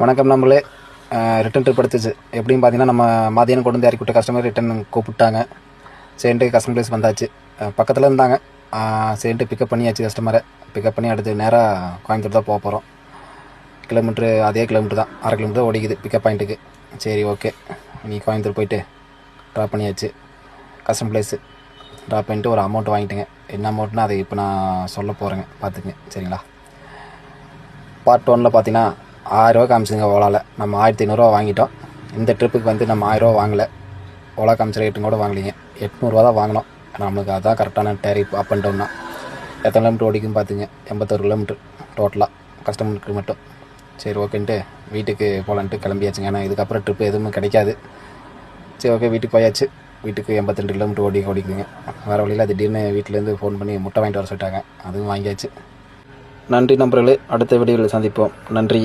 வணக்கம் நம்மளே return trip எடுத்துச்சு எப்படின்னு பார்த்தீங்கன்னா நம்ம மதியானம் கொண்டு வந்து இறக்கி விட்ட கஸ்டமர் ரிட்டன் கூப்பிட்டாங்க. சரின்ட்டு கஸ்டமர் ப்ளேஸ் வந்தாச்சு. பக்கத்தில் இருந்தாங்க. சரின்ட்டு பிக்கப் பண்ணியாச்சு. கஸ்டமரை பிக்கப் பண்ணி அடுத்து நேராக கோயம்புத்தூர் தான் போக போகிறோம். கிலோமீட்ரு அதே கிலோமீட்டர் தான், 1/2 கிலோமீட்டர் தான் ஓடிக்குது பிக்கப் பாயிண்ட்டுக்கு. சரி, ஓகே. நீ கோயம்புத்தூர் போயிட்டு ட்ராப் பண்ணியாச்சு. கஸ்டமர் ப்ளேஸு ட்ராப் பண்ணிட்டு ஒரு அமௌண்ட் வாங்கிட்டுங்க. என்ன அமௌண்ட்னா அதை இப்போ நான் சொல்ல போகிறேங்க, பார்த்துக்குங்க. சரிங்களா? பார்ட் 1ல் பார்த்தீங்கன்னா 1000 காமிச்சுங்க. ஓலாவில் நம்ம 1500 வாங்கிட்டோம். இந்த ட்ரிப்புக்கு வந்து நம்ம 1000 வாங்கலை. ஓலா காமிச்ச ரேட்டும் கூட வாங்கலிங்க. 800 தான் வாங்கினோம். நம்மளுக்கு அதுதான் கரெக்டான டேரிஃப். அப் அண்ட் டவுன்னா எத்தனை கிலோமீட்டர் ஓடிக்கும் பார்த்துங்க. 81 கிலோமீட்டர் டோட்டலாக கஸ்டமருக்கு மட்டும். சரி, ஓகேன்ட்டு வீட்டுக்கு போகலான்ட்டு கிளம்பியாச்சுங்க. ஏன்னா இதுக்கப்புறம் ட்ரிப்பு எதுவுமே கிடைக்காது. சரி, ஓகே. வீட்டுக்கு போயாச்சு. வீட்டுக்கு 82 கிலோமீட்டர் ஓடிக்குதுங்க. வேறு வழியில் திடீர்னு வீட்டிலேருந்து ஃபோன் பண்ணி முட்டை வாங்கிட்டு வர சொல்லிட்டாங்க. அதுவும் வாங்கியாச்சு. நன்றி நண்பர்களே. அடுத்த வீடியோவில் சந்திப்போம். நன்றி.